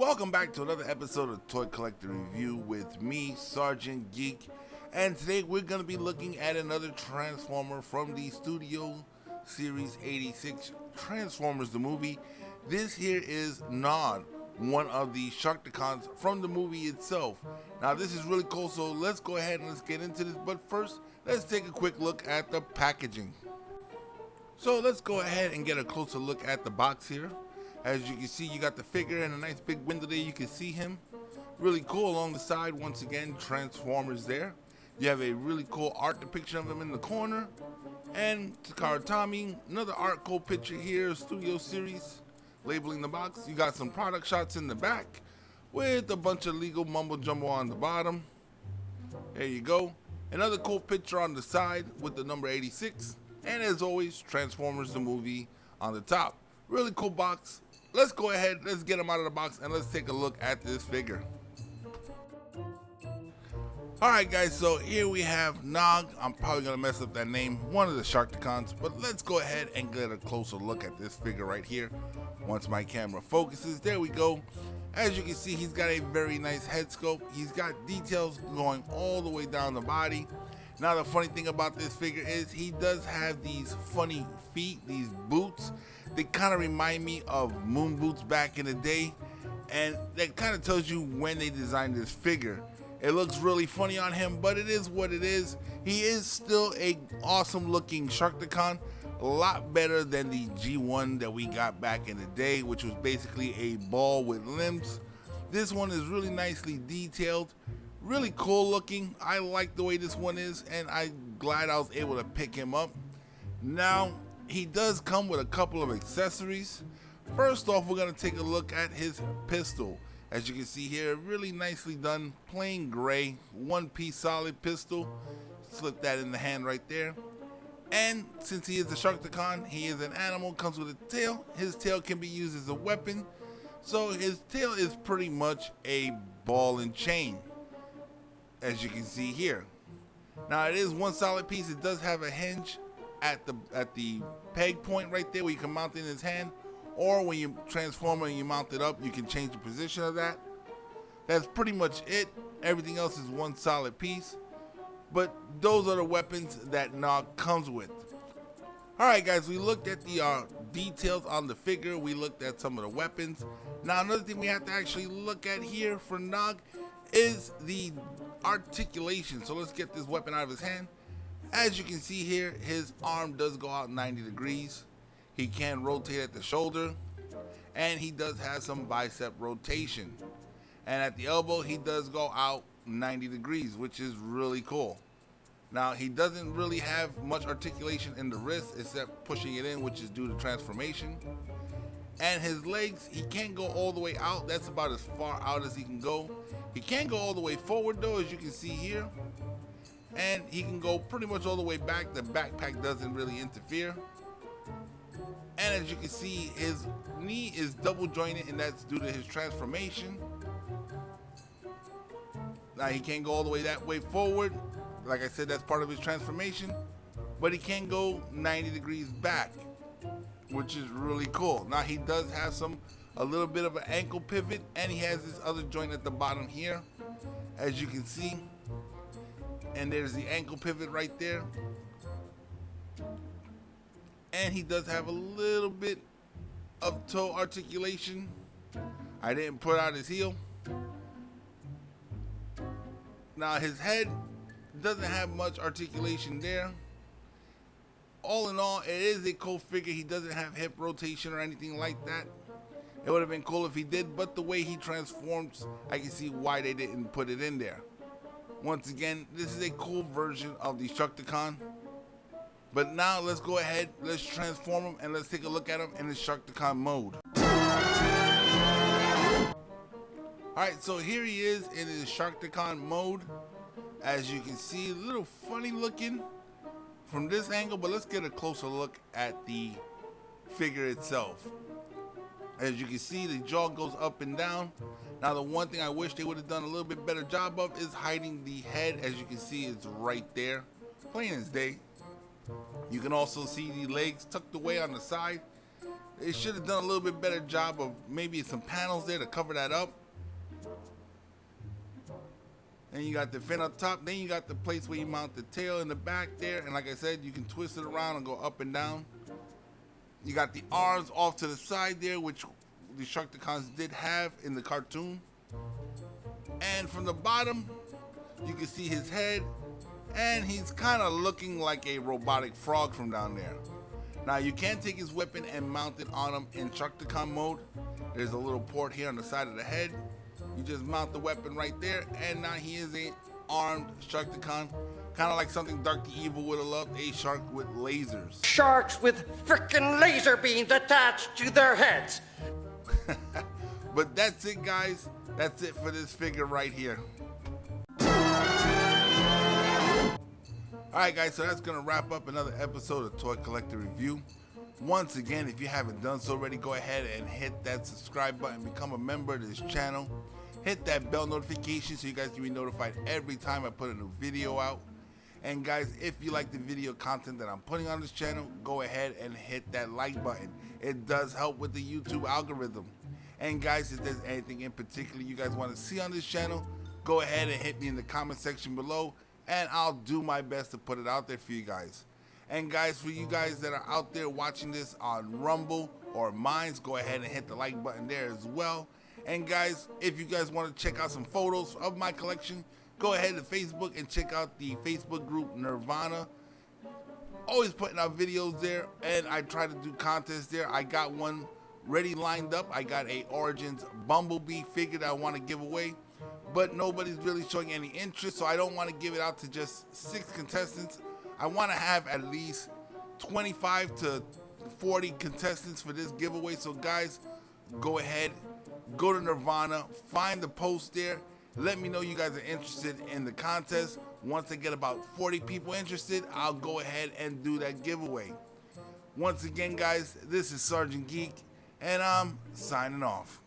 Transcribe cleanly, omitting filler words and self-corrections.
Welcome back to another episode of Toy Collector Review with me, Sergeant Geek, and today we're going to be looking at another Transformer from the Studio Series 86 Transformers the movie. This here is Gnaw, one of the Sharkticons from the movie itself. Now this is really cool, so let's go ahead and let's get into this, but first let's take a quick look at the packaging. So let's go ahead and get a closer look at the box here. As you can see, you got the figure and a nice big window there. You can see him. Really cool along the side. Once again, Transformers there. You have a really cool art depiction of him in the corner. And Takara Tommy, another art cool picture here, Studio Series, labeling the box. You got some product shots in the back with a bunch of legal mumbo jumbo on the bottom. There you go. Another cool picture on the side with the number 86. And as always, Transformers the movie on the top. Really cool box. Let's go ahead, let's get him out of the box and let's take a look at this figure. Alright guys, so here we have Gnaw. I'm probably going to mess up that name, one of the Sharkticons, but let's go ahead and get a closer look at this figure right here. Once my camera focuses, there we go. As you can see, he's got a very nice head sculpt. He's got details going all the way down the body. Now the funny thing about this figure is he does have these funny feet, these boots. They kind of remind me of moon boots back in the day, and that kind of tells you when they designed this figure. It looks really funny on him, but it is what it is. He is still a awesome looking Sharkticon, a lot better than the G1 that we got back in the day, which was basically a ball with limbs. This one is really nicely detailed, really cool looking. I like the way this one is, and I'm glad I was able to pick him up. Now, he does come with a couple of accessories. First off, we're going to take a look at his pistol. As you can see here, really nicely done, plain gray, one-piece solid pistol. Slip that in the hand right there. And since he is a Sharkticon, he is an animal, comes with a tail. His tail can be used as a weapon. So his tail is pretty much a ball and chain, as you can see here. Now it is one solid piece. It does have a hinge at the peg point right there where you can mount it in his hand, or when you transform it and you mount it up, you can change the position of that. That's pretty much it. Everything else is one solid piece, but those are the weapons that Gnaw comes with. Alright guys, we looked at the details on the figure. We looked at some of the weapons. Now another thing we have to actually look at here for Gnaw is the articulation. So let's get this weapon out of his hand. As you can see here, his arm does go out 90 degrees. He can rotate at the shoulder, and he does have some bicep rotation. And at the elbow, he does go out 90 degrees, which is really cool. Now, he doesn't really have much articulation in the wrist, except pushing it in, which is due to transformation. And his legs, he can't go all the way out. That's about as far out as he can go. He can't go all the way forward, though, as you can see here. And he can go pretty much all the way back. The backpack doesn't really interfere. And as you can see, his knee is double jointed, and that's due to his transformation. Now he can't go all the way that way forward. Like I said, that's part of his transformation. But he can go 90 degrees back, which is really cool. Now he does have a little bit of an ankle pivot, and he has this other joint at the bottom here, as you can see. And there's the ankle pivot right there. And he does have a little bit of toe articulation. I didn't put out his heel. Now his head doesn't have much articulation there. All in all, it is a cool figure. He doesn't have hip rotation or anything like that. It would have been cool if he did, but the way he transforms, I can see why they didn't put it in there. Once again, this is a cool version of the Sharkticon. But now let's go ahead, let's transform him, and let's take a look at him in the Sharkticon mode. Alright, so here he is in his Sharkticon mode. As you can see, a little funny looking from this angle, but let's get a closer look at the figure itself. As you can see, the jaw goes up and down. Now the one thing I wish they would have done a little bit better job of is hiding the head. As you can see, it's right there, plain as day. You can also see the legs tucked away on the side. They should have done a little bit better job of maybe some panels there to cover that up. Then you got the fin up top. Then you got the place where you mount the tail in the back there. And like I said, you can twist it around and go up and down. You got the arms off to the side there, which the Sharkticons did have in the cartoon. And from the bottom, you can see his head. And he's kind of looking like a robotic frog from down there. Now you can take his weapon and mount it on him in Sharkticon mode. There's a little port here on the side of the head. You just mount the weapon right there, and now he is a armed Sharkticon. Kind of like something Dark the Evil would have loved, a shark with lasers. Sharks with frickin' laser beams attached to their heads. But that's it, guys. That's it for this figure right here. Alright guys, so that's going to wrap up another episode of Toy Collector Review. Once again, if you haven't done so already, go ahead and hit that subscribe button, become a member of this channel. Hit that bell notification so you guys can be notified every time I put a new video out. And guys, if you like the video content that I'm putting on this channel, go ahead and hit that like button. It does help with the YouTube algorithm. And guys, if there's anything in particular you guys want to see on this channel, go ahead and hit me in the comment section below, and I'll do my best to put it out there for you guys. And guys, for you guys that are out there watching this on Rumble or Minds, go ahead and hit the like button there as well. And guys, if you guys want to check out some photos of my collection, go ahead to Facebook and check out the Facebook group Nirvana. Always putting out videos there, and I try to do contests there. I got one ready lined up. I got a Origins BumbleBee figure that I want to give away, but nobody's really showing any interest, so I don't want to give it out to just 6 contestants. I want to have at least 25 to 40 contestants for this giveaway. So guys, go ahead, go to Nirvana, find the post there, let me know you guys are interested in the contest. Once I get about 40 people interested, I'll go ahead and do that giveaway. Once again, guys, this is Sergeant Geek, and I'm signing off.